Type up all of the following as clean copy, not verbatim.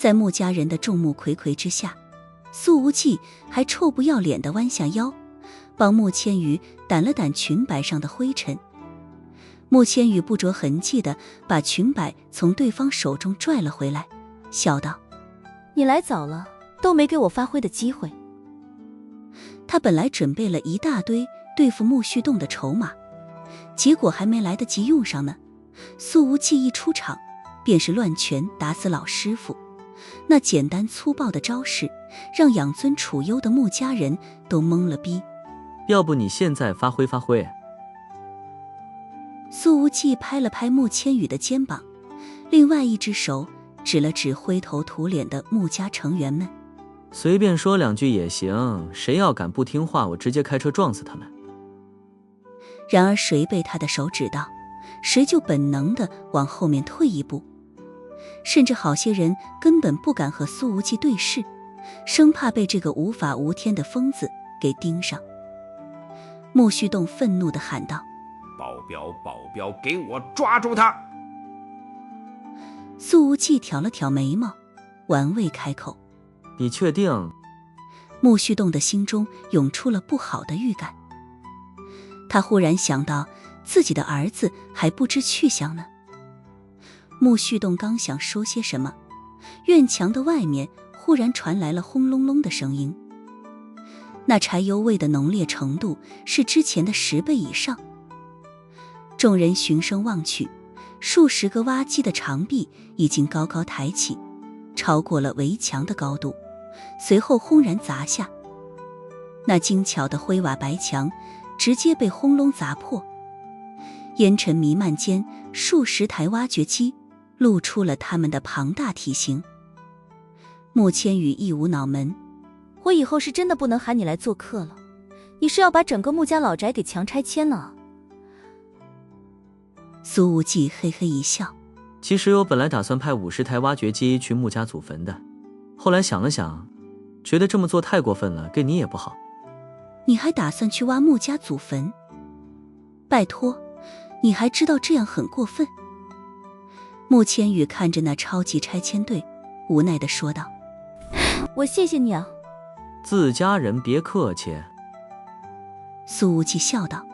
在穆家人的众目睽睽之下，苏无忌还臭不要脸地弯下腰，帮穆千羽掸了掸裙摆上的灰尘。穆千羽不着痕迹地把裙摆从对方手中拽了回来，笑道：你来早了，都没给我发挥的机会。他本来准备了一大堆对付穆旭栋的筹码，结果还没来得及用上呢，苏无忌一出场便是乱拳打死老师傅。那简单粗暴的招式让养尊处优的穆家人都懵了逼。要不你现在发挥发挥？苏无忌拍了拍穆千羽的肩膀，另外一只手指了指灰头土脸的穆家成员们，随便说两句也行，谁要敢不听话，我直接开车撞死他们。然而谁被他的手指到，谁就本能地往后面退一步，甚至好些人根本不敢和苏无忌对视，生怕被这个无法无天的疯子给盯上。穆旭栋愤怒地喊道：保镖，保镖，给我抓住他！苏无忌挑了挑眉毛，玩味开口：你确定？穆旭栋的心中涌出了不好的预感。他忽然想到自己的儿子还不知去向呢。穆旭栋刚想说些什么，院墙的外面忽然传来了轰隆隆的声音，那柴油味的浓烈程度是之前的10倍以上。众人循声望去，数十个挖机的长臂已经高高抬起，超过了围墙的高度，随后轰然砸下。那精巧的灰瓦白墙直接被轰隆砸破，烟尘弥漫间，数十台挖掘机露出了他们的庞大体型。穆千羽一无脑门：我以后是真的不能喊你来做客了，你是要把整个穆家老宅给强拆迁了？苏无忌嘿嘿一笑：其实我本来打算派50台挖掘机去穆家祖坟的，后来想了想，觉得这么做太过分了，对你也不好。你还打算去挖穆家祖坟？拜托，你还知道这样很过分？穆千羽看着那超级拆迁队，无奈地说道：我谢谢你啊。自家人别客气。苏无忌笑道。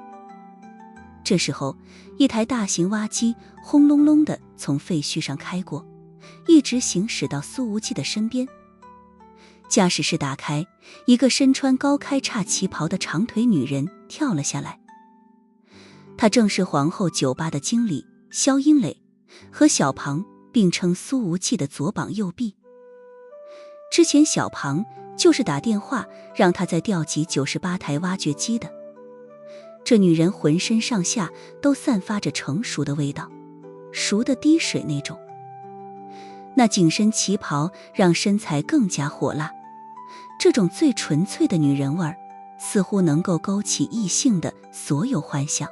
这时候，一台大型挖机轰隆隆地从废墟上开过，一直行驶到苏无忌的身边。驾驶室打开，一个身穿高开叉旗袍的长腿女人跳了下来。她正是皇后酒吧的经理萧英磊，和小庞并称苏无忌的左膀右臂。之前小庞就是打电话让他再调集98台挖掘机的。这女人浑身上下都散发着成熟的味道，熟的滴水那种。那紧身旗袍让身材更加火辣，这种最纯粹的女人味儿，似乎能够勾起异性的所有幻想。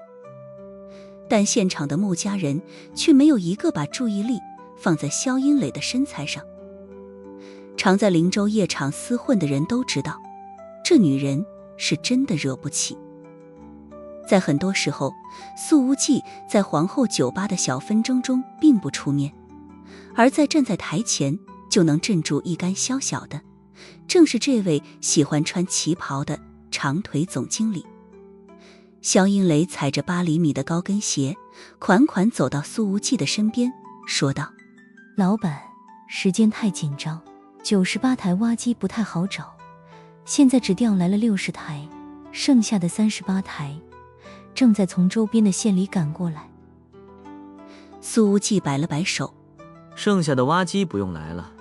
但现场的穆家人却没有一个把注意力放在萧英磊的身材上。常在灵州夜场厮混的人都知道，这女人是真的惹不起。在很多时候，苏无忌在皇后酒吧的小纷争中并不出面，而在站在台前就能镇住一干宵小的，正是这位喜欢穿旗袍的长腿总经理。萧英磊踩着8厘米的高跟鞋，款款走到苏无忌的身边，说道：老板，时间太紧张，98台挖机不太好找，现在只调来了60台，剩下的38台正在从周边的县里赶过来。苏无忌摆了摆手：剩下的挖机不用来了，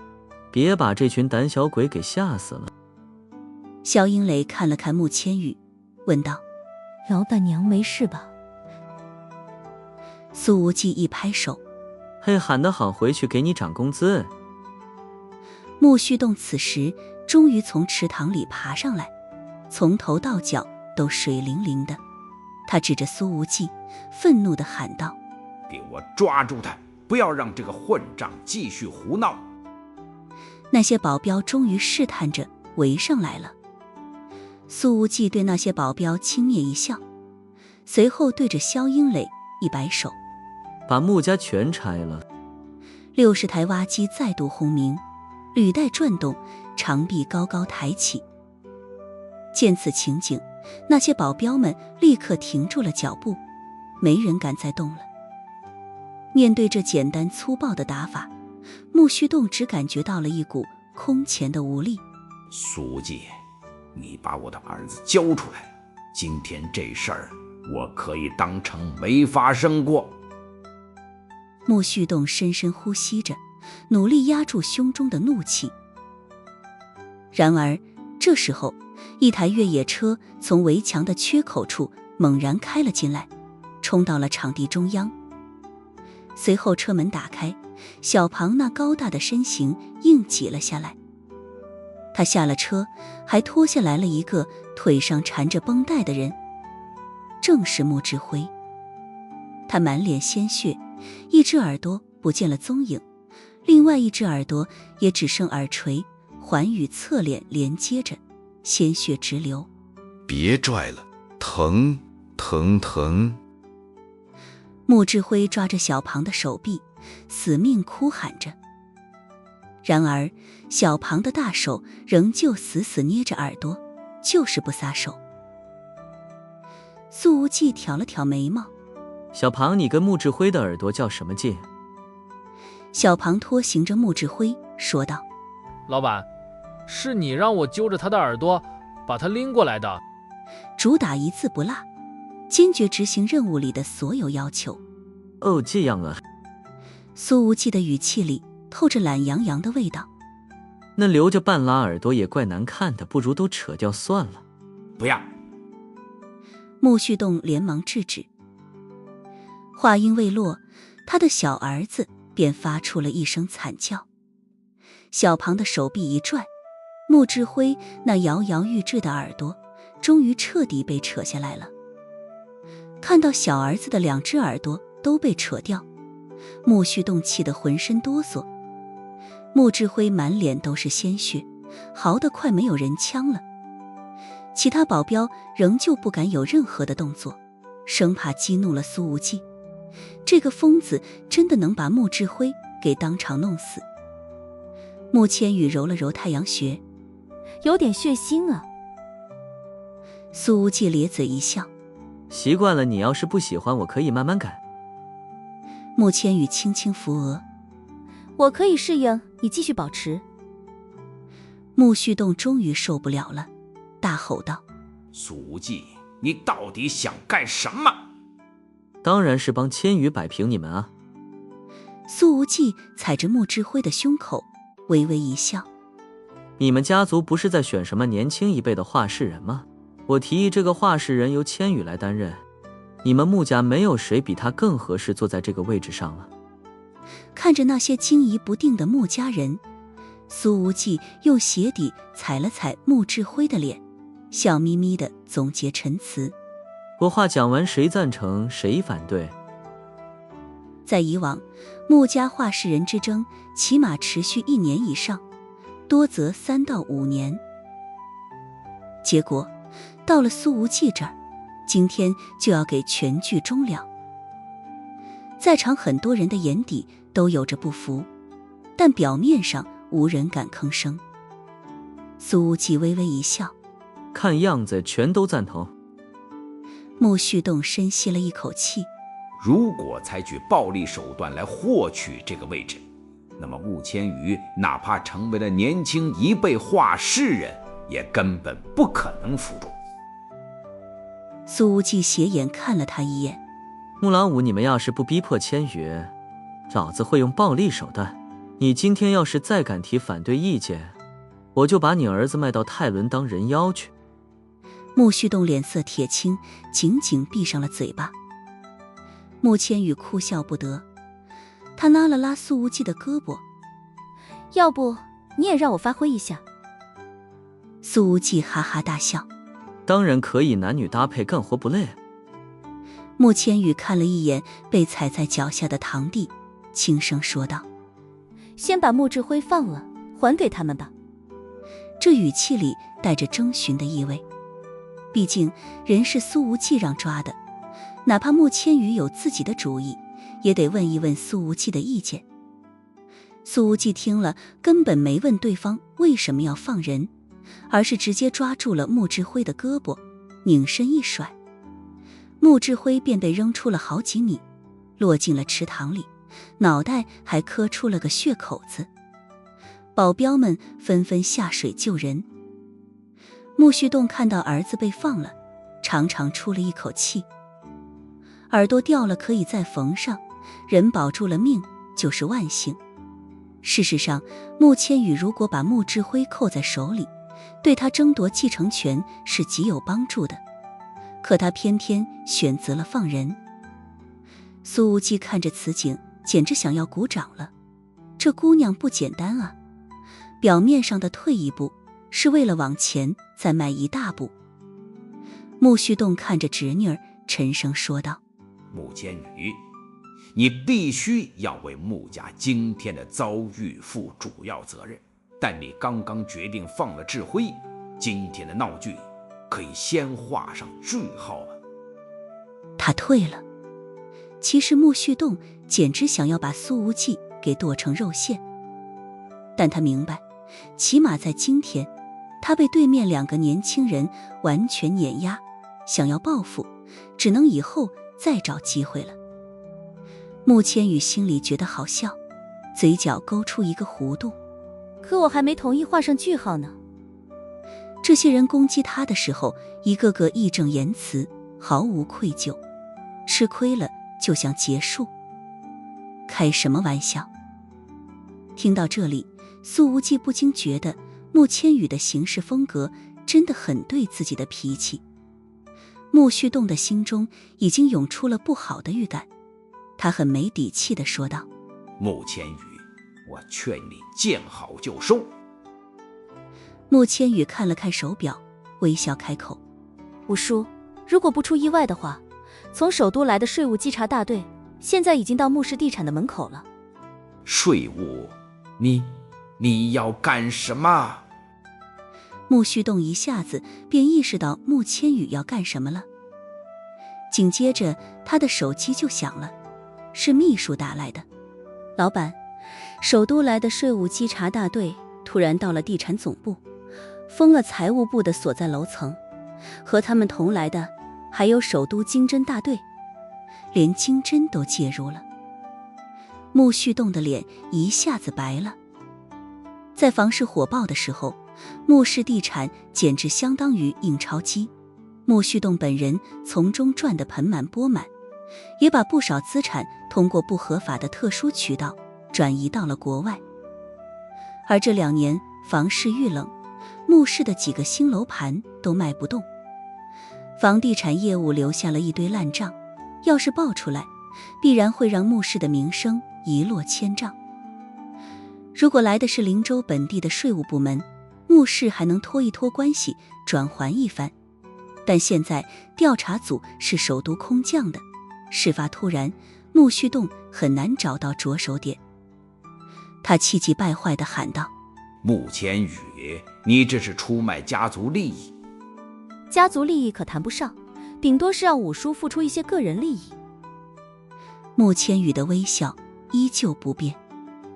别把这群胆小鬼给吓死了。萧英磊看了看穆千羽，问道：老板娘没事吧？苏无忌一拍手：嘿，喊得好，回去给你涨工资。穆旭栋此时终于从池塘里爬上来，从头到脚都水灵灵的。他指着苏无忌，愤怒地喊道：给我抓住他，不要让这个混账继续胡闹！那些保镖终于试探着围上来了。苏无忌对那些保镖轻蔑一笑，随后对着萧英磊一摆手：把穆家全拆了。60台挖机再度轰鸣，履带转动，长臂高高抬起。见此情景，那些保镖们立刻停住了脚步，没人敢再动了。面对这简单粗暴的打法，木须洞只感觉到了一股空前的无力。苏无忌，你把我的儿子交出来，今天这事儿我可以当成没发生过。木须洞深深呼吸着，努力压住胸中的怒气。然而这时候，一台越野车从围墙的缺口处猛然开了进来，冲到了场地中央。随后车门打开，小庞那高大的身形硬挤了下来。他下了车，还拖下来了一个腿上缠着绷带的人，正是穆志辉。他满脸鲜血，一只耳朵不见了踪影，另外一只耳朵也只剩耳垂环与侧脸连接着，鲜血直流。别拽了，疼疼疼！穆志辉抓着小庞的手臂，死命哭喊着。然而小庞的大手仍旧死死捏着耳朵，就是不撒手。苏无忌挑了挑眉毛，小庞，你跟穆志辉的耳朵较什么劲？小庞拖行着穆志辉说道：老板，是你让我揪着他的耳朵把他拎过来的。主打一字不落，坚决执行任务里的所有要求。哦，这样啊。苏无忌的语气里透着懒洋洋的味道。那留着半拉耳朵也怪难看的，不如都扯掉算了。不要！木须洞连忙制止。话音未落，他的小儿子便发出了一声惨叫。小庞的手臂一拽，穆志辉那摇摇欲坠的耳朵终于彻底被扯下来了。看到小儿子的两只耳朵都被扯掉，木须洞气得浑身哆嗦。穆志辉满脸都是鲜血，嚎得快没有人腔了。其他保镖仍旧不敢有任何的动作，生怕激怒了苏无忌。这个疯子真的能把穆志辉给当场弄死。穆千羽揉了揉太阳穴，有点血腥啊。苏无忌咧嘴一笑，习惯了，你要是不喜欢，我可以慢慢改。穆千羽轻轻扶额，我可以适应，你继续保持。穆须洞终于受不了了，大吼道：苏无忌，你到底想干什么？当然是帮千羽摆平你们啊。苏无忌踩着穆志辉的胸口，微微一笑。你们家族不是在选什么年轻一辈的画事人吗？我提议这个画事人由千羽来担任，你们穆家没有谁比他更合适坐在这个位置上了。看着那些惊疑不定的穆家人，苏无忌用鞋底踩了踩穆志辉的脸，笑眯眯地总结陈词：我话讲完，谁赞成谁反对？在以往，穆家画事人之争起码持续1年以上，多则3到5年。结果到了苏无忌这儿，今天就要给全剧终了。在场很多人的眼底都有着不服，但表面上无人敢吭声。苏无忌微微一笑，看样子全都赞同。穆须洞深吸了一口气，如果采取暴力手段来获取这个位置，那么穆千羽哪怕成为了年轻一辈画事人，也根本不可能服众。苏无忌斜眼看了他一眼，穆老五，你们要是不逼迫千羽，老子会用暴力手段。你今天要是再敢提反对意见，我就把你儿子卖到泰伦当人妖去。穆须洞脸色铁青，紧紧闭上了嘴巴。穆千羽哭笑不得，他拉了拉苏无忌的胳膊，要不你也让我发挥一下。苏无忌哈哈大笑，当然可以，男女搭配，干活不累。穆千羽看了一眼被踩在脚下的堂弟，轻声说道：先把穆志辉放了，还给他们吧。这语气里带着征询的意味，毕竟人是苏无忌让抓的，哪怕穆千羽有自己的主意，也得问一问苏无忌的意见。苏无忌听了，根本没问对方为什么要放人，而是直接抓住了穆志辉的胳膊，拧身一甩，穆志辉便被扔出了好几米，落进了池塘里，脑袋还磕出了个血口子。保镖们纷纷下水救人。穆旭栋看到儿子被放了，长长出了一口气。耳朵掉了可以再缝上，人保住了命就是万幸。事实上，穆千羽如果把穆志辉扣在手里，对他争夺继承权是极有帮助的，可他偏偏选择了放人。苏无忌看着此景，简直想要鼓掌了。这姑娘不简单啊，表面上的退一步，是为了往前再迈一大步。穆旭栋看着侄女儿，沉声说道：穆千羽，你必须要为穆家今天的遭遇负主要责任，但你刚刚决定放了志辉，今天的闹剧可以先画上句号了。他退了。其实穆旭栋简直想要把苏无忌给剁成肉馅，但他明白，起码在今天，他被对面2个年轻人完全碾压，想要报复，只能以后再找机会了。穆千羽心里觉得好笑，嘴角勾出一个弧度。可我还没同意画上句号呢。这些人攻击他的时候，一个个义正言辞，毫无愧疚，吃亏了就想结束。开什么玩笑？听到这里，苏无忌不禁觉得穆千羽的行事风格真的很对自己的脾气。穆旭栋的心中已经涌出了不好的预感，他很没底气地说道：穆千羽，我劝你见好就收。穆千羽看了看手表，微笑开口：五叔，如果不出意外的话，从首都来的税务稽查大队现在已经到穆氏地产的门口了。税务？你要干什么？穆旭栋一下子便意识到穆千羽要干什么了。紧接着他的手机就响了，是秘书打来的。老板，首都来的税务稽查大队突然到了地产总部，封了财务部的所在楼层，和他们同来的还有首都经侦大队，连经侦都介入了。穆旭栋的脸一下子白了。在房市火爆的时候，穆氏地产简直相当于印钞机，穆旭栋本人从中赚得盆满钵满，也把不少资产通过不合法的特殊渠道转移到了国外。而这2年房市遇冷，穆氏的几个新楼盘都卖不动，房地产业务留下了一堆烂账，要是爆出来，必然会让穆氏的名声一落千丈。如果来的是灵州本地的税务部门，穆氏还能拖一拖关系，转还一番。但现在调查组是首都空降的，事发突然，穆旭栋很难找到着手点。他气急败坏地喊道：穆千羽，你这是出卖家族利益。家族利益可谈不上，顶多是让五叔付出一些个人利益。穆千羽的微笑依旧不变。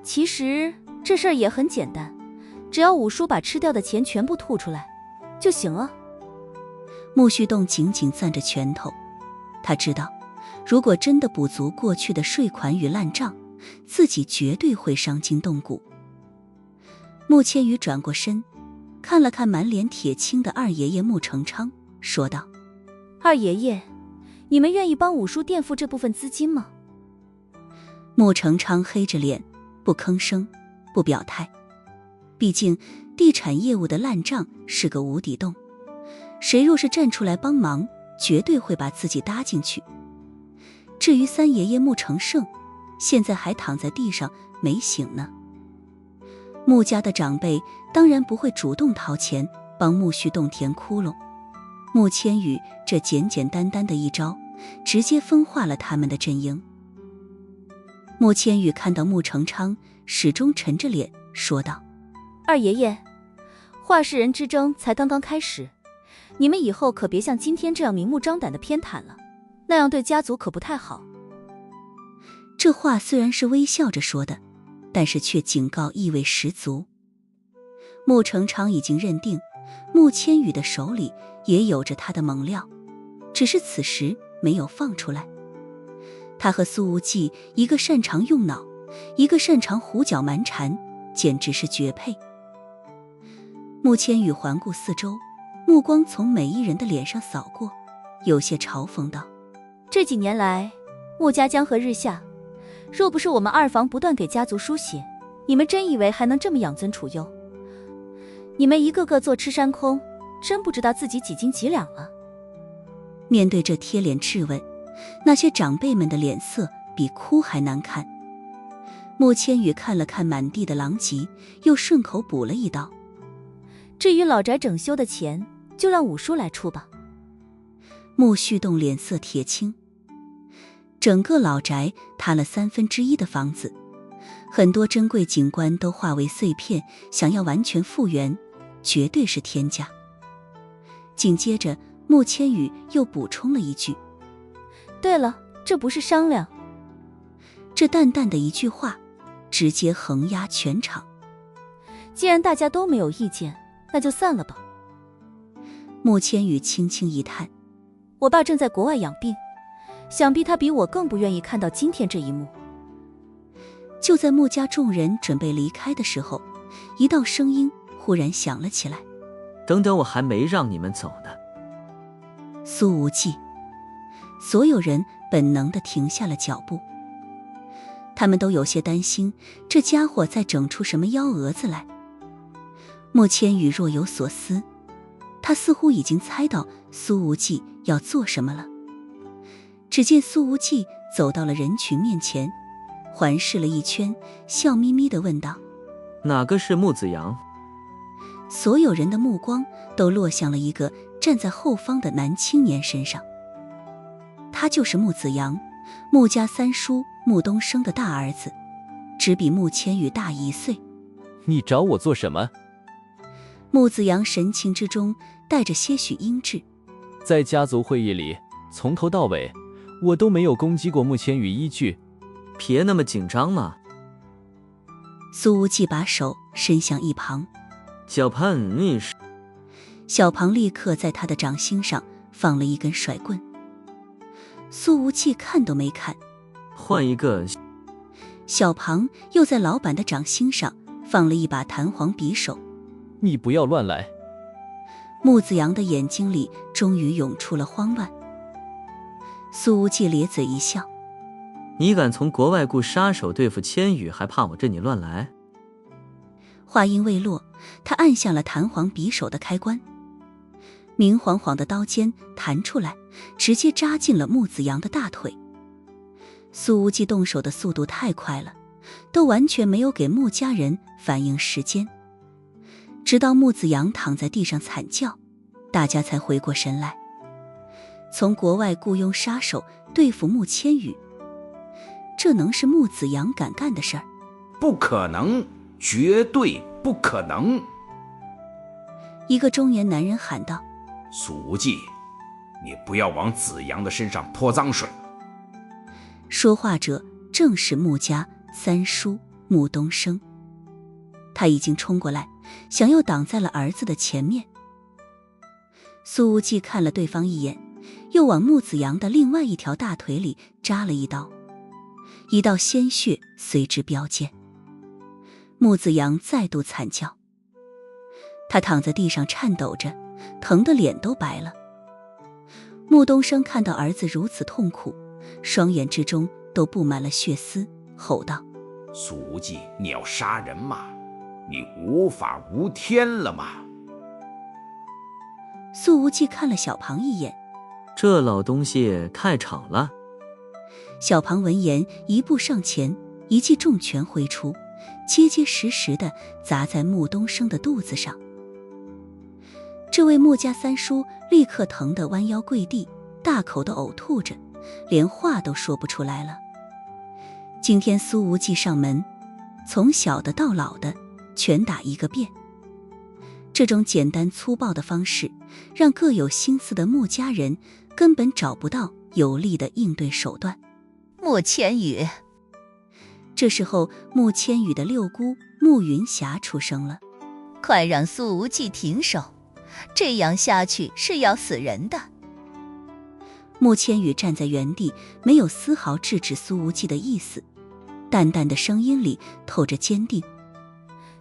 其实这事儿也很简单，只要五叔把吃掉的钱全部吐出来就行了。穆旭栋紧紧攥着拳头，他知道，如果真的补足过去的税款与烂账，自己绝对会伤筋动骨。穆千羽转过身，看了看满脸铁青的二爷爷穆成昌，说道：二爷爷，你们愿意帮五叔垫付这部分资金吗？穆成昌黑着脸，不吭声，不表态。毕竟地产业务的烂账是个无底洞，谁若是站出来帮忙，绝对会把自己搭进去。至于三爷爷穆成胜，现在还躺在地上没醒呢。穆家的长辈当然不会主动掏钱帮穆旭栋填窟窿，穆千羽这简简单单的一招，直接分化了他们的阵营。穆千羽看到穆成昌始终沉着脸，说道：二爷爷，画事人之争才刚刚开始，你们以后可别像今天这样明目张胆的偏袒了，那样对家族可不太好。这话虽然是微笑着说的，但是却警告意味十足。穆成昌已经认定穆千羽的手里也有着他的猛料，只是此时没有放出来。他和苏无忌，一个擅长用脑，一个擅长胡搅蛮缠，简直是绝配。穆千羽环顾四周，目光从每一人的脸上扫过，有些嘲讽道：这几年来，穆家江河日下，若不是我们二房不断给家族输血，你们真以为还能这么养尊处优？你们一个个坐吃山空，真不知道自己几斤几两了。面对这贴脸质问，那些长辈们的脸色比哭还难看。穆千羽看了看满地的狼藉，又顺口补了一刀：至于老宅整修的钱，就让五叔来出吧。穆旭栋脸色铁青，整个老宅塌了1/3的房子，很多珍贵景观都化为碎片，想要完全复原，绝对是天价。紧接着，穆千羽又补充了一句：对了，这不是商量。这淡淡的一句话，直接横压全场。既然大家都没有意见，那就散了吧。穆千羽轻轻一叹：我爸正在国外养病，想必他比我更不愿意看到今天这一幕。就在穆家众人准备离开的时候，一道声音忽然响了起来：等等，我还没让你们走呢。苏无忌。所有人本能地停下了脚步，他们都有些担心这家伙再整出什么幺蛾子来。穆千羽若有所思，他似乎已经猜到苏无忌要做什么了。只见苏无忌走到了人群面前，环视了一圈，笑眯眯地问道：哪个是穆子阳？所有人的目光都落向了一个站在后方的男青年身上。他就是穆子阳，穆家三叔穆东升的大儿子，只比穆千羽大1岁。你找我做什么？穆子阳神情之中带着些许阴鸷。在家族会议里，从头到尾我都没有攻击过穆千羽一句。别那么紧张嘛。苏无忌把手伸向一旁。小潘，你是……小庞立刻在他的掌心上放了一根甩棍。苏无忌看都没看，换一个。小庞又在老板的掌心上放了一把弹簧匕首。你不要乱来。穆子阳的眼睛里终于涌出了慌乱。苏无忌咧嘴一笑：你敢从国外雇杀手对付千羽，还怕我这你乱来？话音未落，他按下了弹簧匕首的开关，明晃晃的刀尖弹出来，直接扎进了穆子阳的大腿。苏无忌动手的速度太快了，都完全没有给穆家人反应时间。直到穆子阳躺在地上惨叫，大家才回过神来。从国外雇佣杀手对付穆千羽，这能是穆子阳敢干的事儿？不可能，绝对不可能！一个中年男人喊道：苏无忌，你不要往子阳的身上泼脏水。说话者正是穆家三叔穆东升。他已经冲过来，想要挡在了儿子的前面。苏无忌看了对方一眼，又往穆子阳的另外一条大腿里扎了一刀，一道鲜血随之飙溅。穆子阳再度惨叫，他躺在地上颤抖着，疼得脸都白了。穆东升看到儿子如此痛苦，双眼之中都布满了血丝，吼道：苏无忌，你要杀人吗？你无法无天了吗？苏无忌看了小庞一眼，这老东西开场了。小庞闻言一步上前，一记重拳挥出，结结实实地砸在穆东升的肚子上。这位穆家三叔立刻疼得弯腰跪地，大口地呕吐着，连话都说不出来了。今天苏无忌上门，从小的到老的全打一个遍。这种简单粗暴的方式，让各有心思的穆家人根本找不到有力的应对手段。穆千羽，这时候，穆千羽的六姑穆云霞出声了：“快让苏无忌停手，这样下去是要死人的。”穆千羽站在原地，没有丝毫制止苏无忌的意思，淡淡的声音里透着坚定：“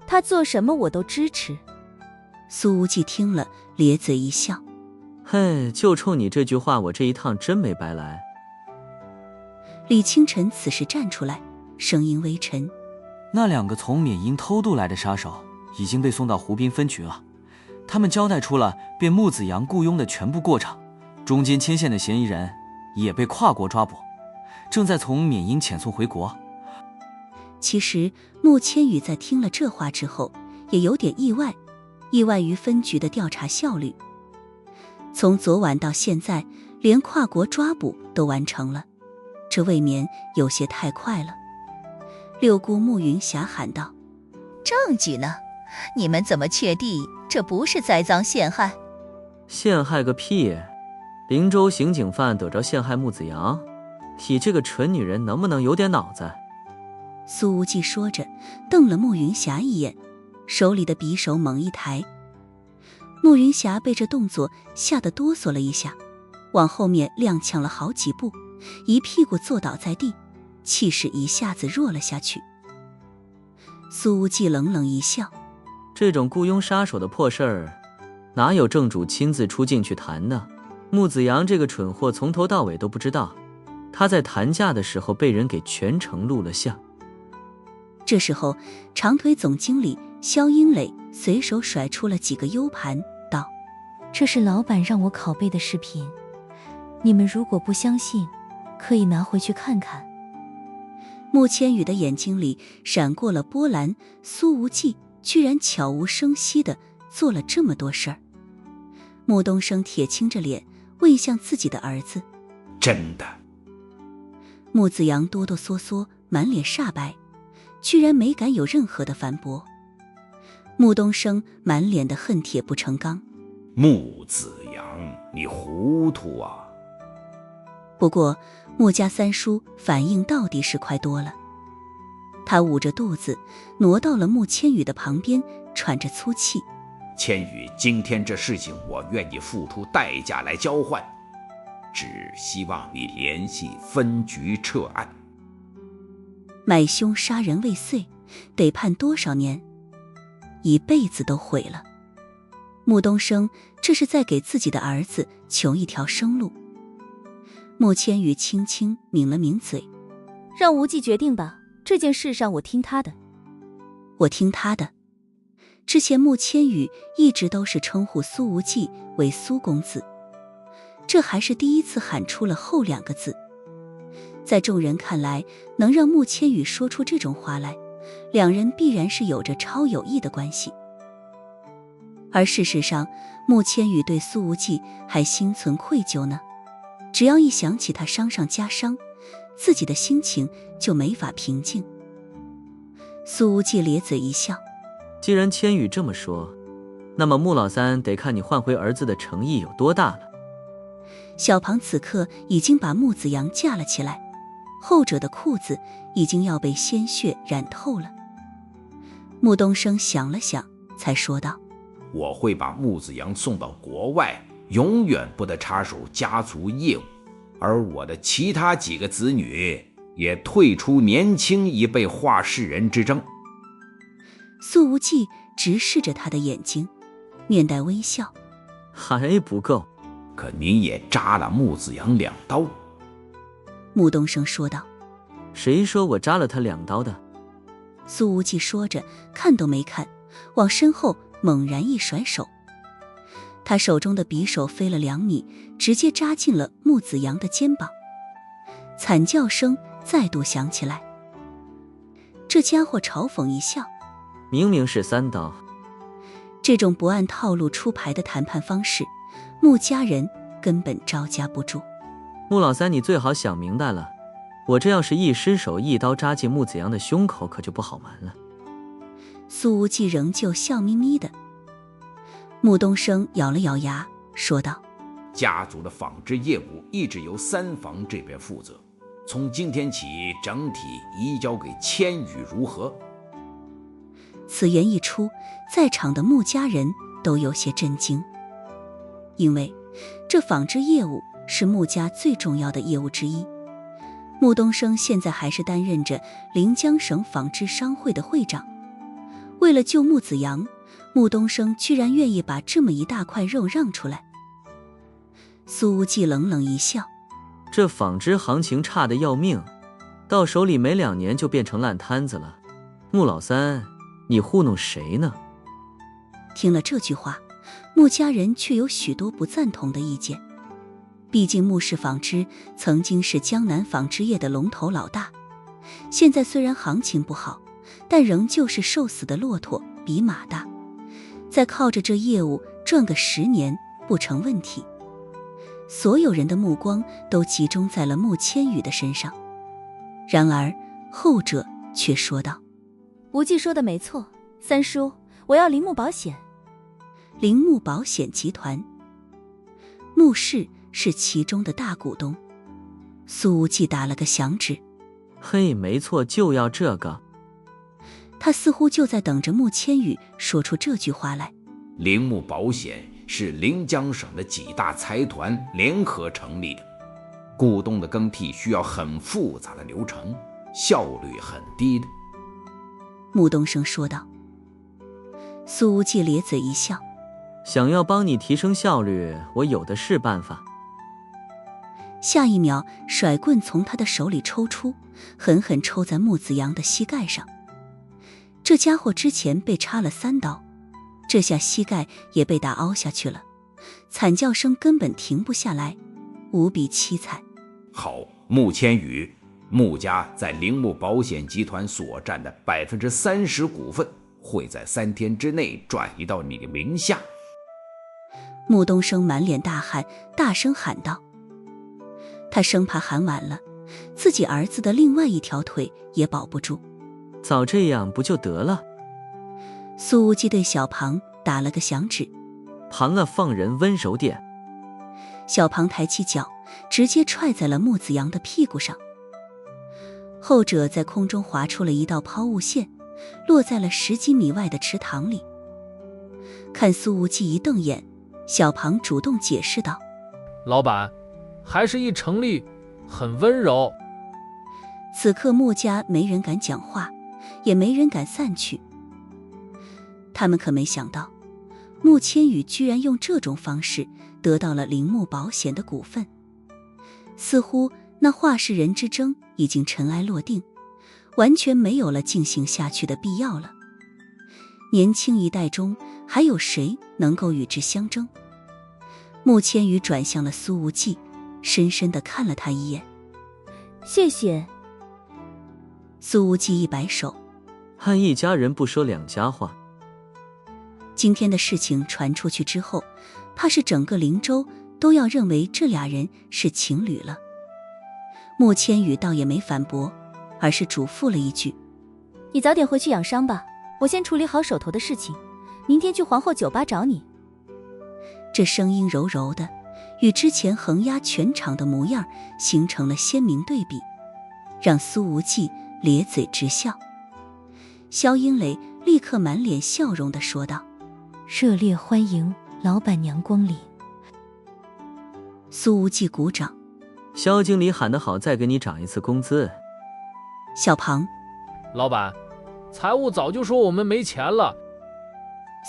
他做什么我都支持。”苏无忌听了，咧嘴一笑：“嘿，就冲你这句话，我这一趟真没白来。”李清晨此时站出来，声音微沉：“那2个从缅因偷渡来的杀手已经被送到湖滨分局了，他们交代出了被穆子阳雇佣的全部过程，中间牵线的嫌疑人也被跨国抓捕，正在从缅因遣送回国。”其实穆千羽在听了这话之后也有点意外，意外于分局的调查效率。从昨晚到现在，连跨国抓捕都完成了，这未免有些太快了。六姑穆云霞喊道：“证据呢？你们怎么确定这不是栽赃陷害？”“陷害个屁！灵州刑警犯得着陷害穆子阳？你这个蠢女人能不能有点脑子？”苏无忌说着，瞪了穆云霞一眼，手里的匕首猛一抬。穆云霞被这动作吓得哆嗦了一下，往后面踉跄了好几步，一屁股坐倒在地，气势一下子弱了下去。苏无忌冷冷一笑：“这种雇佣杀手的破事儿，哪有正主亲自出镜去谈呢？穆子阳这个蠢货从头到尾都不知道，他在谈价的时候被人给全程录了像。”这时候，长腿总经理肖英磊随手甩出了几个 U 盘，道：“这是老板让我拷贝的视频，你们如果不相信，可以拿回去看看。”穆千羽的眼睛里闪过了波澜，苏无忌居然悄无声息地做了这么多事儿。穆东升铁青着脸问向自己的儿子：“真的？”穆子阳哆哆嗦嗦，满脸煞白，居然没敢有任何的反驳。穆东升满脸的恨铁不成钢：“穆子阳，你糊涂啊！”不过穆家三叔反应到底是快多了，他捂着肚子挪到了穆千羽的旁边，喘着粗气：“千羽，今天这事情我愿意付出代价来交换，只希望你联系分局撤案。”买凶杀人未遂，得判多少年？一辈子都毁了。穆东升这是在给自己的儿子求一条生路。穆千羽轻轻抿了抿嘴：“让无忌决定吧，这件事上我听他的。”“我听他的。”之前穆千羽一直都是称呼苏无忌为苏公子，这还是第一次喊出了后2个字。在众人看来，能让穆千羽说出这种话来，2人必然是有着超有益的关系。而事实上，穆千羽对苏无忌还心存愧疚呢，只要一想起他伤上加伤，自己的心情就没法平静。苏无忌咧嘴一笑：“既然千羽这么说，那么穆老三得看你换回儿子的诚意有多大了。”小庞此刻已经把穆子阳架了起来，后者的裤子已经要被鲜血染透了。穆东升想了想，才说道：“我会把穆子阳送到国外，永远不得插手家族业务，而我的其他几个子女也退出年轻一辈话事人之争。”苏无忌直视着他的眼睛，面带微笑：“还不够？可您也扎了穆子阳2刀。”穆东升说道：“谁说我扎了他2刀的？”苏无忌说着，看都没看，往身后猛然一甩手，他手中的匕首飞了2米，直接扎进了穆子阳的肩膀。惨叫声再度响起来。这家伙嘲讽一笑：“明明是3刀。”这种不按套路出牌的谈判方式，穆家人根本招架不住。穆老三，你最好想明白了，我这要是一失手一刀扎进穆子阳的胸口，可就不好玩了。苏无忌仍旧笑眯眯的。穆东升咬了咬牙，说道：“家族的纺织业务一直由3房这边负责，从今天起整体移交给千羽如何？此言一出，在场的穆家人都有些震惊，因为这纺织业务是穆家最重要的业务之一。穆东升现在还是担任着临江省纺织商会的会长，为了救穆子扬，穆东升居然愿意把这么一大块肉让出来。苏无忌冷冷一笑，这纺织行情差得要命，到手里没2年就变成烂摊子了。穆老三，你糊弄谁呢？听了这句话，穆家人却有许多不赞同的意见。毕竟穆氏纺织曾经是江南纺织业的龙头老大，现在虽然行情不好，但仍旧是瘦死的骆驼比马大，再靠着这业务赚个10年不成问题。所有人的目光都集中在了穆千羽的身上，然而后者却说道：无忌说的没错，三叔，我要铃木保险。铃木保险集团，穆氏是其中的大股东。苏无忌打了个响指，嘿，没错，就要这个。他似乎就在等着穆千羽说出这句话来。铃木保险是临江省的几大财团联合成立的，股东的更替需要很复杂的流程，效率很低的。穆东升说道。苏无忌咧嘴一笑，想要帮你提升效率，我有的是办法。下一秒，甩棍从他的手里抽出，狠狠抽在穆子扬的膝盖上。这家伙之前被插了3刀，这下膝盖也被打凹下去了，惨叫声根本停不下来，无比凄惨。好，穆千羽，穆家在铃木保险集团所占的30%股份会在3天之内转移到你的名下。穆东升满脸大汗，大声喊道。他生怕喊晚了，自己儿子的另外一条腿也保不住。早这样不就得了？苏无忌对小庞打了个响指，庞啊，放人温柔点。小庞抬起脚，直接踹在了穆子扬的屁股上。后者在空中划出了一道抛物线，落在了10几米外的池塘里。看苏无忌一瞪眼，小庞主动解释道：老板，还是一成立，很温柔。此刻穆家没人敢讲话，也没人敢散去。他们可没想到，穆千羽居然用这种方式得到了铃木保险的股份。似乎那华氏人之争已经尘埃落定，完全没有了进行下去的必要了。年轻一代中还有谁能够与之相争？穆千羽转向了苏无忌，深深地看了他一眼。谢谢。苏无忌一摆手，和一家人不说两家话。今天的事情传出去之后，怕是整个灵州都要认为这俩人是情侣了。穆千羽倒也没反驳，而是嘱咐了一句：你早点回去养伤吧，我先处理好手头的事情，明天去皇后酒吧找你。这声音柔柔的，与之前横压全场的模样形成了鲜明对比，让苏无忌咧嘴直笑。萧英磊立刻满脸笑容地说道：热烈欢迎老板娘光临。苏无忌鼓掌。萧经理喊得好，再给你涨一次工资。小庞，老板，财务早就说我们没钱了。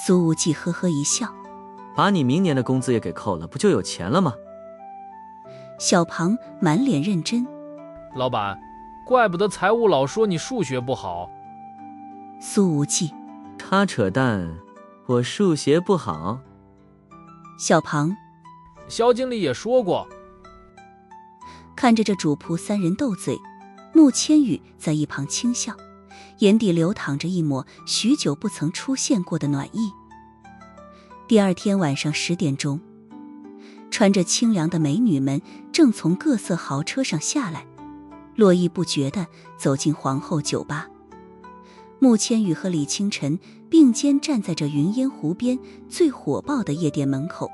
苏无忌呵呵一笑，把你明年的工资也给扣了，不就有钱了吗？小庞满脸认真。老板，怪不得财务老说你数学不好。苏无忌，他扯淡，我数学不好。小庞，萧经理也说过。看着这主仆3人斗嘴，穆千羽在一旁轻笑，眼底流淌着一抹许久不曾出现过的暖意。第二天晚上10点钟，穿着清凉的美女们正从各色豪车上下来，络绎不绝地走进皇后酒吧。穆千羽和李清晨并肩站在这云烟湖边最火爆的夜店门口，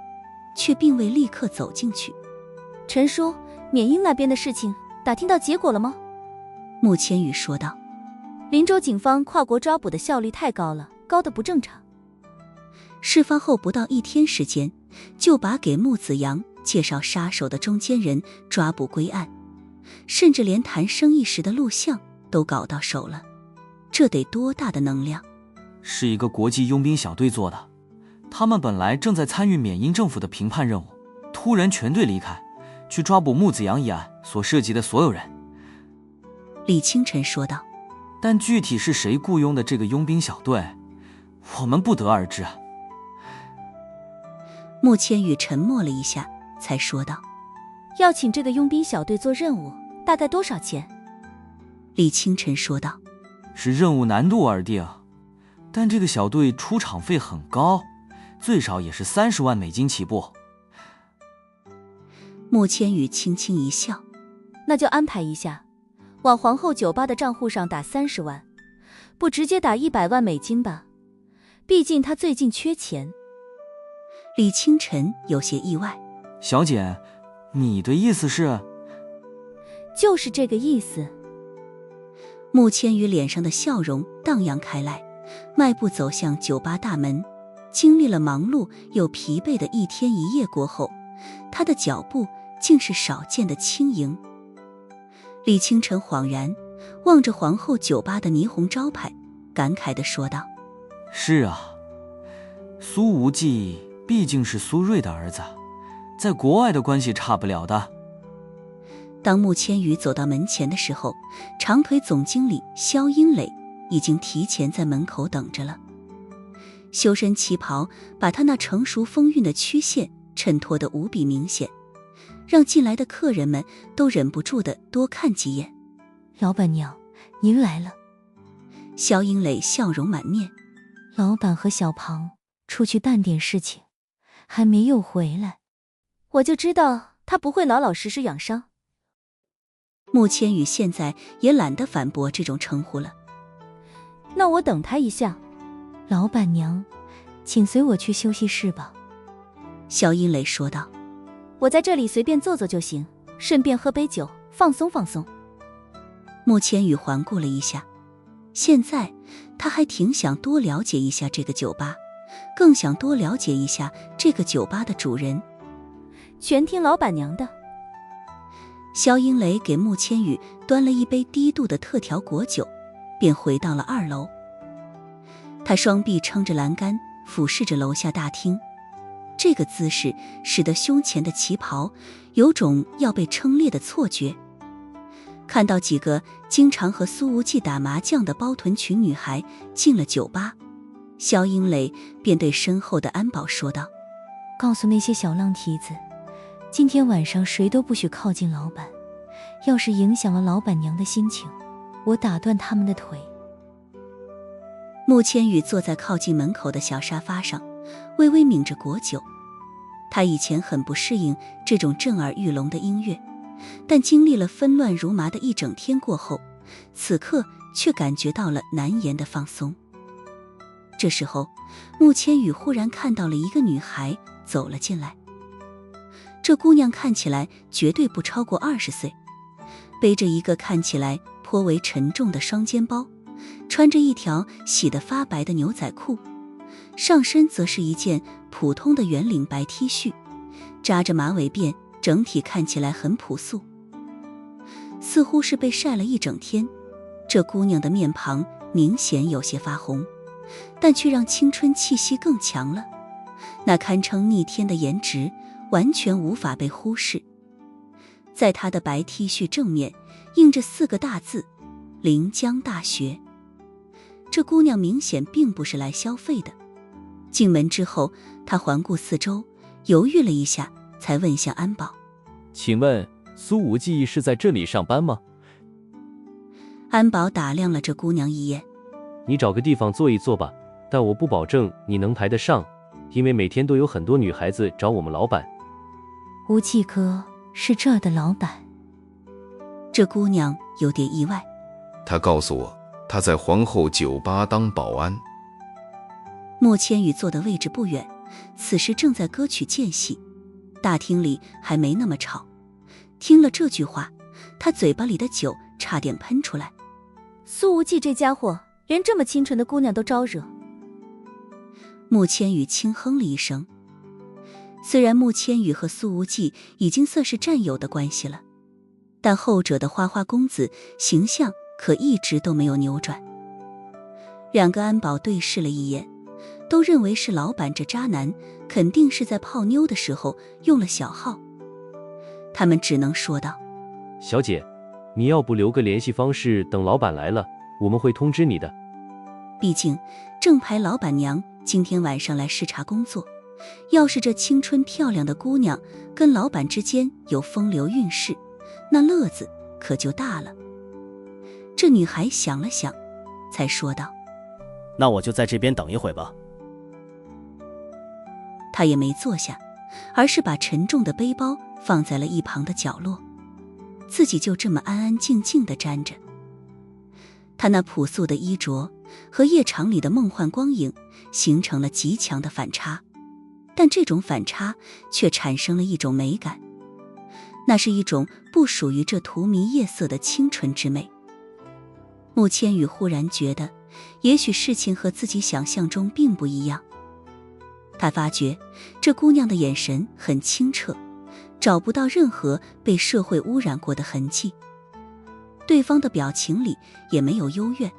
却并未立刻走进去。陈叔，缅因那边的事情打听到结果了吗？穆千羽说道。林州警方跨国抓捕的效率太高了，高的不正常。事发后不到1天时间，就把给穆子阳介绍杀手的中间人抓捕归案，甚至连谈生意时的录像都搞到手了，这得多大的能量？是一个国际佣兵小队做的，他们本来正在参与缅因政府的评判任务，突然全队离开，去抓捕穆子阳一案所涉及的所有人。李清晨说道。但具体是谁雇佣的这个佣兵小队，我们不得而知。穆千羽沉默了一下，才说道：要请这个佣兵小队做任务，大概多少钱？李清晨说道：是任务难度而定，但这个小队出场费很高，最少也是30万美金起步。穆千羽轻轻一笑：那就安排一下，往皇后酒吧的账户上打30万，不直接打100万美金吧？毕竟他最近缺钱。李清晨有些意外：小姐，你的意思是？就是这个意思。穆千羽脸上的笑容荡漾开来，迈步走向酒吧大门。经历了忙碌又疲惫的1天1夜过后，他的脚步竟是少见的轻盈。李清晨恍然望着皇后酒吧的霓虹招牌，感慨地说道：是啊，苏无忌毕竟是苏瑞的儿子，在国外的关系差不了的。当穆千羽走到门前的时候，长腿总经理肖英磊已经提前在门口等着了。修身旗袍把他那成熟风韵的曲线衬托得无比明显，让进来的客人们都忍不住地多看几眼。老板娘，您来了。肖英磊笑容满面。老板和小庞出去办点事情，还没有回来。我就知道他不会老老实实养伤。穆千羽现在也懒得反驳这种称呼了。那我等他一下。老板娘，请随我去休息室吧。肖英磊说道。我在这里随便坐坐就行，顺便喝杯酒，放松放松。穆千羽环顾了一下，现在他还挺想多了解一下这个酒吧，更想多了解一下这个酒吧的主人。全听老板娘的。肖英磊给穆千羽端了一杯低度的特调果酒，便回到了2楼。他双臂撑着栏杆，俯视着楼下大厅，这个姿势使得胸前的旗袍有种要被撑裂的错觉。看到几个经常和苏无忌打麻将的包臀裙女孩进了酒吧，肖英磊便对身后的安保说道：告诉那些小浪蹄子，今天晚上谁都不许靠近老板，要是影响了老板娘的心情，我打断他们的腿。穆千羽坐在靠近门口的小沙发上，微微抿着果酒。他以前很不适应这种震耳欲聋的音乐，但经历了纷乱如麻的一整天过后，此刻却感觉到了难言的放松。这时候，穆千羽忽然看到了一个女孩走了进来。这姑娘看起来绝对不超过20岁，背着一个看起来颇为沉重的双肩包，穿着一条洗得发白的牛仔裤，上身则是一件普通的圆领白 T 恤，扎着马尾辫，整体看起来很朴素，似乎是被晒了一整天。这姑娘的面庞明显有些发红，但却让青春气息更强了，那堪称逆天的颜值完全无法被忽视。在她的白 T 恤正面印着4个大字：临江大学。这姑娘明显并不是来消费的。进门之后，她环顾四周，犹豫了一下，才问向安保：请问苏无忌是在这里上班吗？安保打量了这姑娘一眼：你找个地方坐一坐吧，但我不保证你能排得上，因为每天都有很多女孩子找我们老板。无忌哥是这儿的老板。这姑娘有点意外。他告诉我，他在皇后酒吧当保安。穆千羽坐的位置不远，此时正在歌曲间隙，大厅里还没那么吵。听了这句话，他他嘴巴里的酒差点喷出来。苏无忌这家伙连这么清纯的姑娘都招惹。穆千羽轻哼了一声。虽然穆千羽和苏无忌已经算是战友的关系了，但后者的花花公子形象可一直都没有扭转。两个安保对视了一眼，都认为是老板这渣男肯定是在泡妞的时候用了小号。他们只能说道：小姐，你要不留个联系方式，等老板来了，我们会通知你的。毕竟正牌老板娘今天晚上来视察工作，要是这青春漂亮的姑娘跟老板之间有风流韵事，那乐子可就大了。这女孩想了想，才说道：那我就在这边等一会吧。她也没坐下，而是把沉重的背包放在了一旁的角落，自己就这么安安静静地站着。她那朴素的衣着和夜场里的梦幻光影形成了极强的反差，但这种反差却产生了一种美感，那是一种不属于这荼蘼夜色的清纯之美。穆千羽忽然觉得，也许事情和自己想象中并不一样。他发觉这姑娘的眼神很清澈，找不到任何被社会污染过的痕迹。对方的表情里也没有幽怨，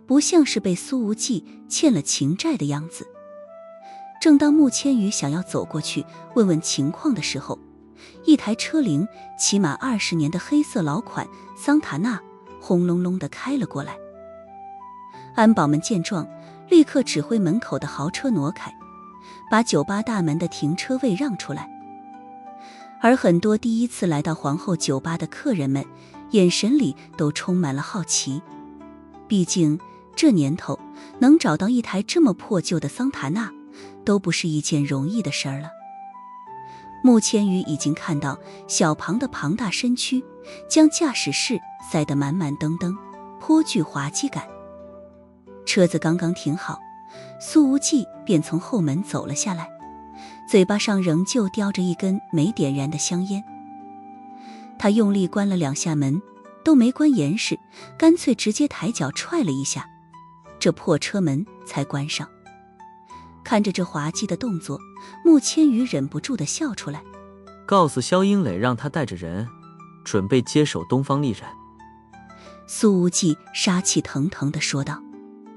不像是被苏无忌欠了情债的样子。正当穆千羽想要走过去问问情况的时候，一台车龄起码20年的黑色老款桑塔纳轰隆隆地开了过来。安保们见状，立刻指挥门口的豪车挪开，把酒吧大门的停车位让出来。而很多第一次来到皇后酒吧的客人们，眼神里都充满了好奇。毕竟这年头能找到一台这么破旧的桑塔纳都不是一件容易的事儿了。穆千羽已经看到小庞的庞大身躯将驾驶室塞得满满登登，颇具滑稽感。车子刚刚停好，苏无忌便从后门走了下来，嘴巴上仍旧叼着一根没点燃的香烟。他用力关了2下门，都没关严实，干脆直接抬脚踹了一下，这破车门才关上。看着这滑稽的动作，穆千羽忍不住地笑出来。告诉萧英磊，让他带着人准备接手东方丽人。苏无忌杀气腾腾地说道：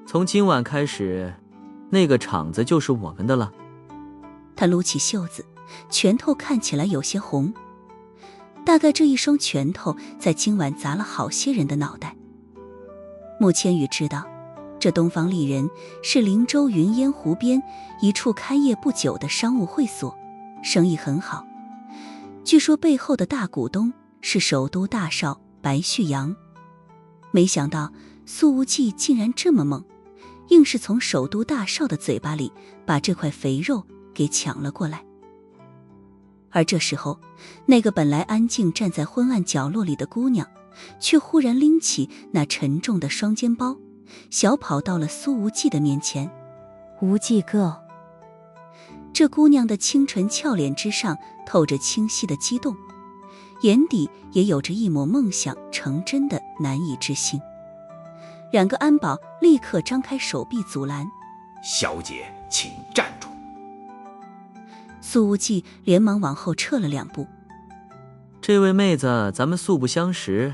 从今晚开始，那个场子就是我们的了。他撸起袖子，拳头看起来有些红，大概这一双拳头在今晚砸了好些人的脑袋。穆千羽知道，这东方丽人是灵州云烟湖边一处开业不久的商务会所，生意很好。据说背后的大股东是首都大少白旭阳。没想到苏无忌竟然这么猛，硬是从首都大少的嘴巴里把这块肥肉给抢了过来。而这时候，那个本来安静站在昏暗角落里的姑娘，却忽然拎起那沉重的双肩包，小跑到了苏无忌的面前。无忌哥。这姑娘的清纯俏脸之上透着清晰的激动，眼底也有着一抹梦想成真的难以置信。2个安保立刻张开手臂阻拦：小姐，请站住！苏无忌连忙往后撤了2步。这位妹子，咱们素不相识，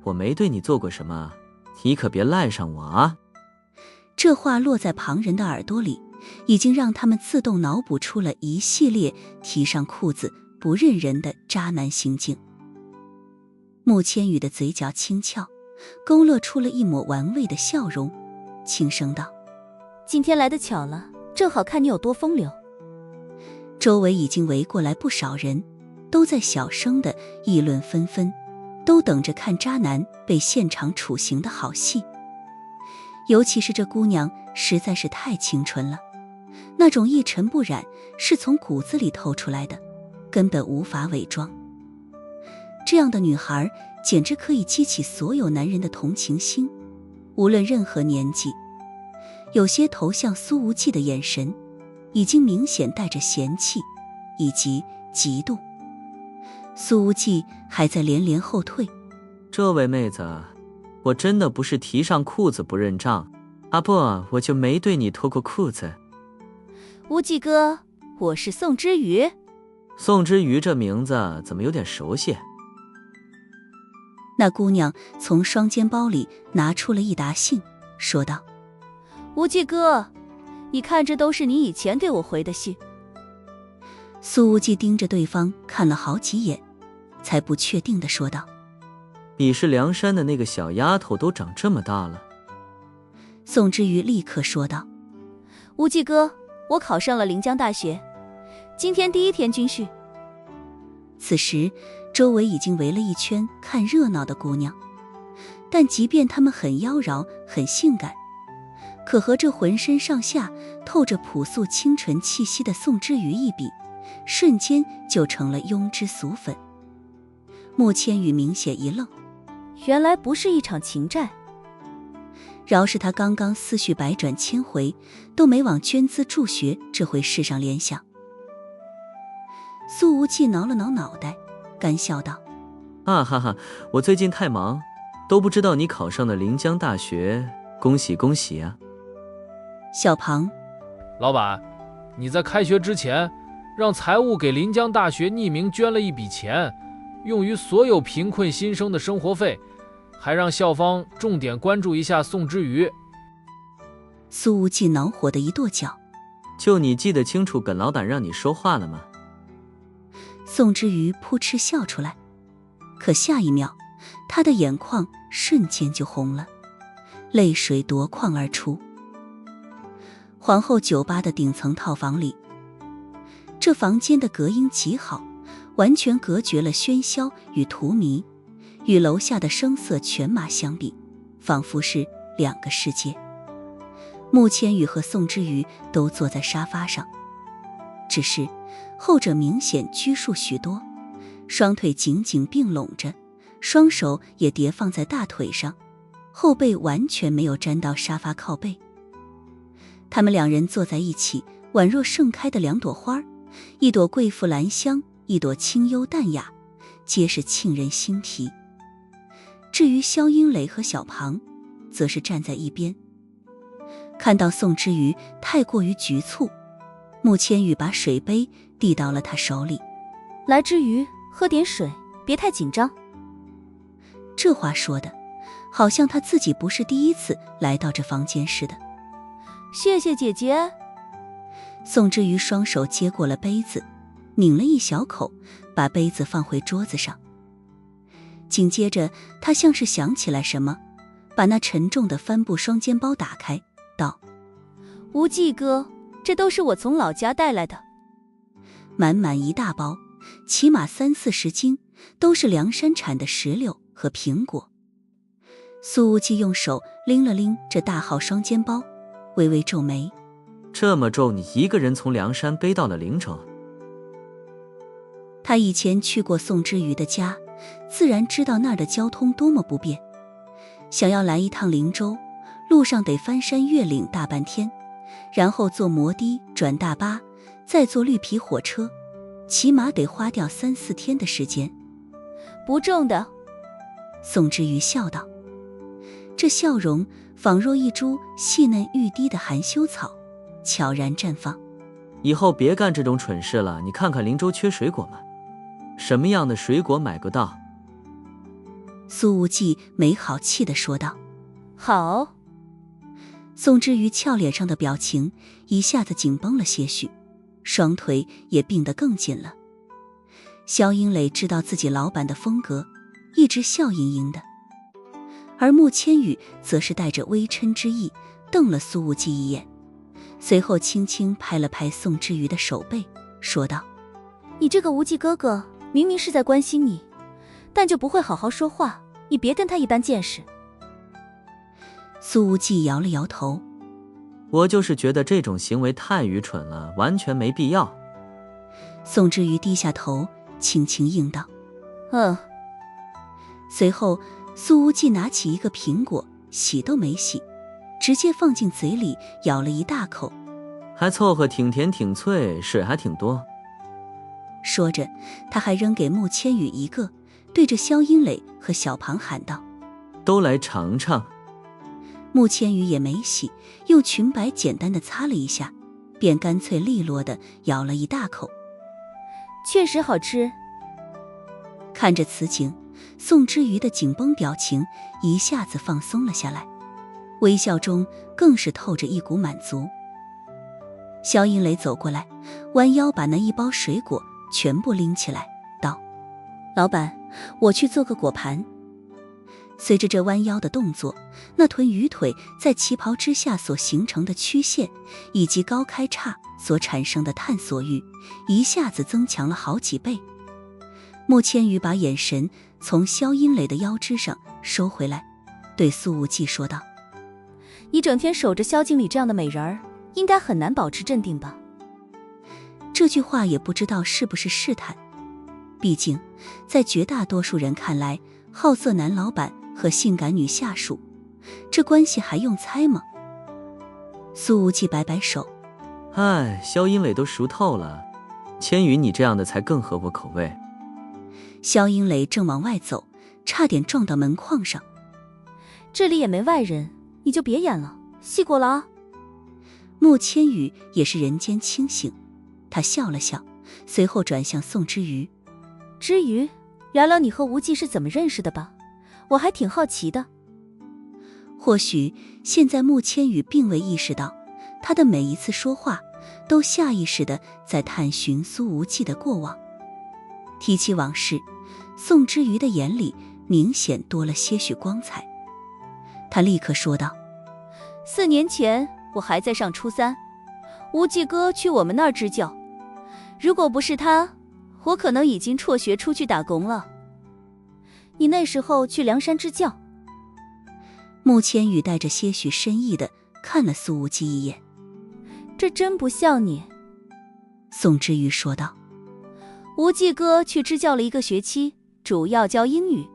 我没对你做过什么，你可别赖上我啊！这话落在旁人的耳朵里，已经让他们自动脑补出了一系列提上裤子不认人的渣男行径。穆千羽的嘴角轻翘，勾勒出了一抹玩味的笑容，轻声道：今天来得巧了，正好看你有多风流。周围已经围过来不少人，都在小声的议论纷纷，都等着看渣男被现场处刑的好戏。尤其是这姑娘实在是太清纯了，那种一尘不染是从骨子里透出来的，根本无法伪装。这样的女孩简直可以激起所有男人的同情心，无论任何年纪。有些投向苏无忌的眼神已经明显带着嫌弃以及嫉妒。苏无忌还在连连后退，这位妹子，我真的不是提上裤子不认账，不，我就没对你脱过裤子。无忌哥，我是宋之瑜。宋之瑜这名字怎么有点熟悉？那姑娘从双肩包里拿出了一沓信，说道：无忌哥，你看这都是你以前给我回的信。苏无忌盯着对方看了好几眼，才不确定地说道：你是梁山的那个小丫头都长这么大了。宋之瑜立刻说道：无忌哥，我考上了临江大学，今天第一天军训。此时周围已经围了一圈看热闹的姑娘，但即便她们很妖娆很性感，可和这浑身上下透着朴素清纯气息的宋之瑜一比，瞬间就成了庸脂俗粉。穆千羽明显一愣，原来不是一场情债。饶是他刚刚思绪百转千回，都没往捐资助学这回事上联想。苏无忌挠了挠脑袋，干笑道：哈哈，我最近太忙，都不知道你考上了临江大学，恭喜恭喜啊。小庞，老板，你在开学之前让财务给临江大学匿名捐了一笔钱，用于所有贫困新生的生活费，还让校方重点关注一下宋之瑜。苏无忌恼火的一跺脚：就你记得清楚耿老板让你说话了吗？宋之瑜扑哧笑出来，可下一秒他的眼眶瞬间就红了，泪水夺眶而出。皇后酒吧的顶层套房里，这房间的隔音极好，完全隔绝了喧嚣与荼蘼，与楼下的声色犬马相比，仿佛是两个世界。穆千羽和宋之瑜都坐在沙发上，只是后者明显拘束许多，双腿紧紧并拢着，双手也叠放在大腿上，后背完全没有沾到沙发靠背。他们两人坐在一起，宛若盛开的两朵花，一朵贵妇兰香，一朵清幽淡雅，皆是沁人心脾。至于萧英磊和小庞，则是站在一边。看到宋之瑜太过于局促，穆千羽把水杯递到了他手里：来，之瑜，喝点水，别太紧张。这话说的好像他自己不是第一次来到这房间似的。谢谢姐姐。宋之瑜双手接过了杯子，抿了一小口，把杯子放回桌子上。紧接着他像是想起来什么，把那沉重的帆布双肩包打开，道：无忌哥，这都是我从老家带来的。满满一大包，起码30-40斤，都是梁山产的石榴和苹果。苏无忌用手拎了拎这大号双肩包，微微皱眉：这么重，你一个人从梁山背到了灵城？他以前去过宋之瑜的家，自然知道那儿的交通多么不便。想要来一趟灵州，路上得翻山越岭大半天，然后坐摩的转大巴，再坐绿皮火车，起码得花掉3-4天的时间。不重的。宋之瑜笑道，这笑容仿若一株细嫩欲滴的含羞草，悄然绽放。以后别干这种蠢事了，你看看灵州缺水果吗？什么样的水果买不到？苏无忌没好气地说道。好。宋之瑜俏脸上的表情一下子紧绷了些许，双腿也并得更紧了。萧英磊知道自己老板的风格，一直笑盈盈的，而穆千羽则是带着微嗔之意瞪了苏无忌一眼，随后轻轻拍了拍宋之瑜的手背，说道：你这个无忌哥哥明明是在关心你，但就不会好好说话，你别跟他一般见识。苏无忌摇了摇头：我就是觉得这种行为太愚蠢了，完全没必要。宋之瑜低下头轻轻应道：随后苏无忌拿起一个苹果，洗都没洗，直接放进嘴里咬了一大口，还凑合，挺甜挺脆，水还挺多。说着他还扔给穆千羽一个，对着萧英磊和小庞喊道：“都来尝尝。”穆千羽也没洗，用裙摆简单的擦了一下，便干脆利落地咬了一大口。确实好吃。看着此景，宋之瑜的紧绷表情一下子放松了下来，微笑中更是透着一股满足。萧英磊走过来，弯腰把那一包水果全部拎起来，道：“老板，我去做个果盘。”随着这弯腰的动作，那臀鱼腿在旗袍之下所形成的曲线，以及高开叉所产生的探索欲，一下子增强了好几倍。穆千羽把眼神从萧英磊的腰肢上收回来，对苏无忌说道：“你整天守着萧经理这样的美人儿，应该很难保持镇定吧？”这句话也不知道是不是试探，毕竟在绝大多数人看来，好色男老板和性感女下属，这关系还用猜吗？苏无忌摆摆手：“哎，萧英磊都熟透了，千羽你这样的才更合我口味。”萧英磊正往外走，差点撞到门框上。“这里也没外人，你就别演了，戏过了啊。”穆千羽也是人间清醒，他笑了笑，随后转向宋之瑜：“之瑜，聊聊你和无忌是怎么认识的吧，我还挺好奇的。”或许现在穆千羽并未意识到，他的每一次说话都下意识地在探寻苏无忌的过往。提起往事，宋之瑜的眼里明显多了些许光彩。他立刻说道：“4年前我还在上初3，无忌哥去我们那儿支教，如果不是他，我可能已经辍学出去打工了。你那时候去梁山支教？”穆千羽带着些许深意地看了苏无忌一眼。“这真不像你。”宋之瑜说道。“无忌哥去支教了1个学期，主要教英语，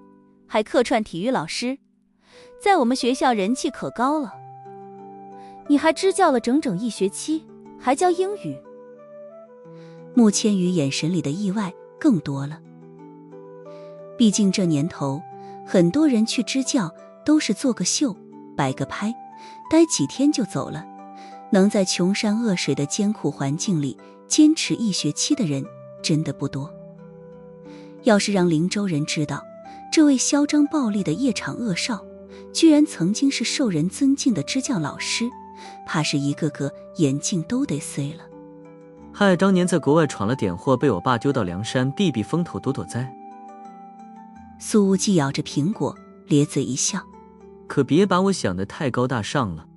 还客串体育老师，在我们学校人气可高了。你还支教了整整1学期，还教英语。”穆千羽眼神里的意外更多了。毕竟这年头，很多人去支教都是做个秀，摆个拍，待几天就走了。能在穷山恶水的艰苦环境里坚持1学期的人真的不多。要是让灵州人知道，这位嚣张暴戾的夜场恶少居然曾经是受人尊敬的支教老师，怕是一个个眼镜都得碎了。嗨，当年在国外闯了点祸，被我爸丢到梁山避避风头，躲躲灾。苏无忌咬着苹果，咧嘴一笑：“可别把我想得太高大上了。”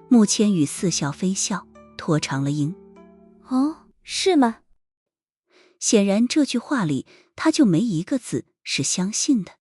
穆千羽似笑非笑，拖长了音：“哦，是吗？”显然这句话里他就没一个字是相信的。